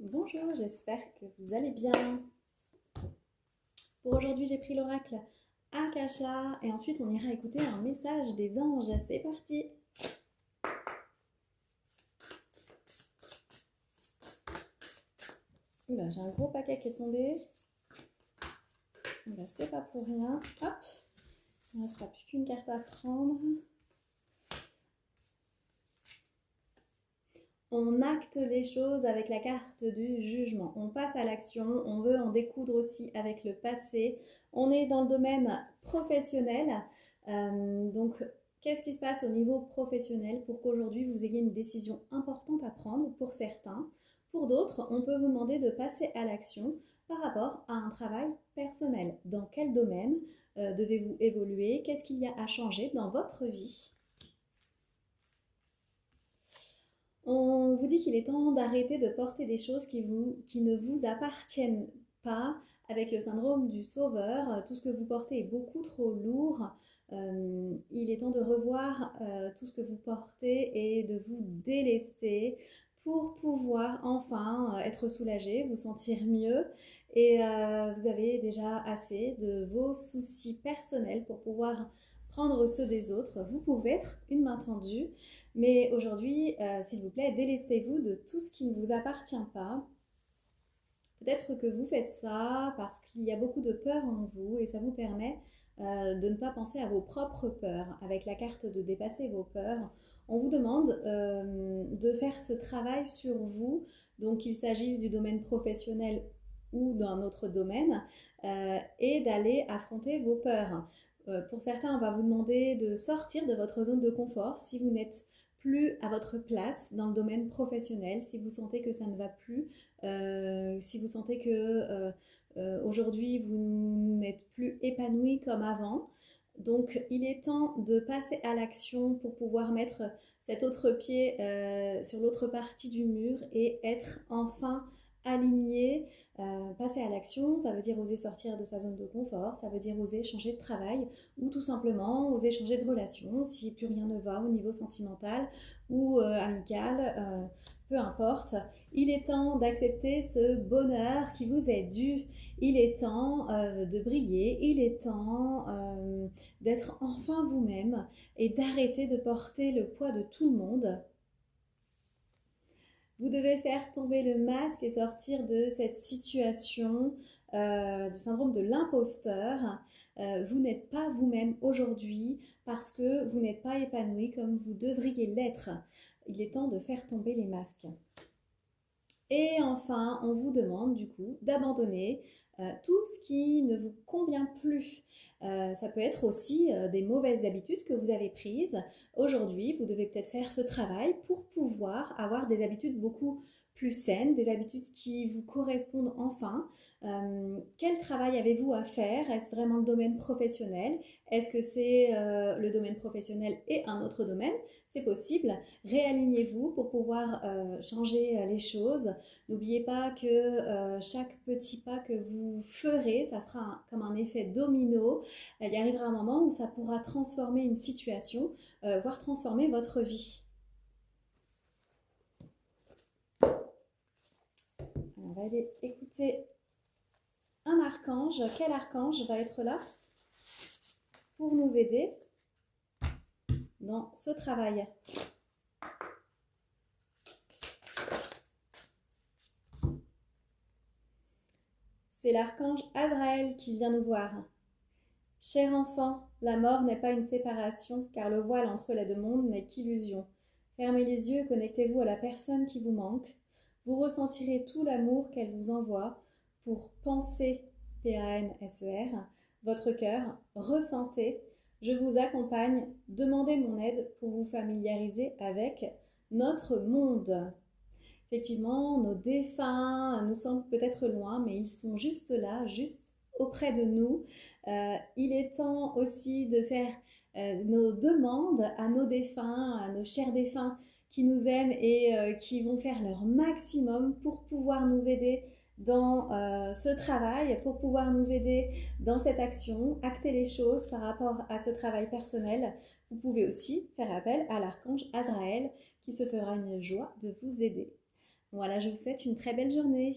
Bonjour, j'espère que vous allez bien. Pour aujourd'hui, j'ai pris l'oracle Akasha et ensuite on ira écouter un message des anges. C'est parti. Oula, j'ai un gros paquet qui est tombé. Là, c'est pas pour rien. Hop, il ne restera plus qu'une carte à prendre. On acte les choses avec la carte du jugement. On passe à l'action, on veut en découdre aussi avec le passé. On est dans le domaine professionnel. Donc, qu'est-ce qui se passe au niveau professionnel pour qu'aujourd'hui vous ayez une décision importante à prendre pour certains. Pour d'autres, on peut vous demander de passer à l'action par rapport à un travail personnel. Dans quel domaine devez-vous évoluer? Qu'est-ce qu'il y a à changer dans votre vie? On vous dit qu'il est temps d'arrêter de porter des choses qui ne vous appartiennent pas avec le syndrome du sauveur. Tout ce que vous portez est beaucoup trop lourd. Il est temps de revoir tout ce que vous portez et de vous délester pour pouvoir enfin être soulagé, vous sentir mieux. Et vous avez déjà assez de vos soucis personnels pour pouvoir prendre ceux des autres. Vous pouvez être une main tendue. Mais aujourd'hui, s'il vous plaît, délestez-vous de tout ce qui ne vous appartient pas. Peut-être que vous faites ça parce qu'il y a beaucoup de peur en vous et ça vous permet de ne pas penser à vos propres peurs. Avec la carte de dépasser vos peurs, on vous demande de faire ce travail sur vous, donc qu'il s'agisse du domaine professionnel ou d'un autre domaine, et d'aller affronter vos peurs. Pour certains, on va vous demander de sortir de votre zone de confort si vous n'êtes plus à votre place dans le domaine professionnel, si vous sentez que ça ne va plus, si vous sentez que aujourd'hui vous n'êtes plus épanoui comme avant. Donc il est temps de passer à l'action pour pouvoir mettre cet autre pied sur l'autre partie du mur et être enfin aligné. Passer à l'action, ça veut dire oser sortir de sa zone de confort, ça veut dire oser changer de travail ou tout simplement oser changer de relation si plus rien ne va au niveau sentimental ou amical, peu importe. Il est temps d'accepter ce bonheur qui vous est dû. Il est temps de briller, il est temps d'être enfin vous-même et d'arrêter de porter le poids de tout le monde. Vous devez faire tomber le masque et sortir de cette situation du syndrome de l'imposteur. Vous n'êtes pas vous-même aujourd'hui parce que vous n'êtes pas épanoui comme vous devriez l'être. Il est temps de faire tomber les masques. Et enfin, on vous demande du coup d'abandonner tout ce qui ne vous convient plus. Ça peut être aussi des mauvaises habitudes que vous avez prises. Aujourd'hui, vous devez peut-être faire ce travail pour pouvoir avoir des habitudes beaucoup plus saines, des habitudes qui vous correspondent enfin. Quel travail avez-vous à faire? Est-ce vraiment le domaine professionnel? Est-ce que c'est le domaine professionnel et un autre domaine? C'est possible. Réalignez-vous pour pouvoir changer les choses. N'oubliez pas que chaque petit pas que vous ferez, ça fera comme un effet domino. Il y arrivera un moment où ça pourra transformer une situation, voire transformer votre vie. Alors, on va aller écouter un archange. Quel archange va être là pour nous aider dans ce travail? C'est l'archange Azraël qui vient nous voir. Cher enfant, la mort n'est pas une séparation, car le voile entre les deux mondes n'est qu'illusion. Fermez les yeux et connectez-vous à la personne qui vous manque. Vous ressentirez tout l'amour qu'elle vous envoie pour penser, P-A-N-S-E-R, votre cœur, ressentez. Je vous accompagne, demandez mon aide pour vous familiariser avec notre monde. Effectivement, nos défunts nous semblent peut-être loin, mais ils sont juste là, juste auprès de nous. Il est temps aussi de faire nos demandes à nos défunts, à nos chers défunts qui nous aiment et qui vont faire leur maximum pour pouvoir nous aider dans ce travail, pour pouvoir nous aider dans cette action, acter les choses par rapport à ce travail personnel. Vous pouvez aussi faire appel à l'archange Azraël qui se fera une joie de vous aider. Voilà, je vous souhaite une très belle journée.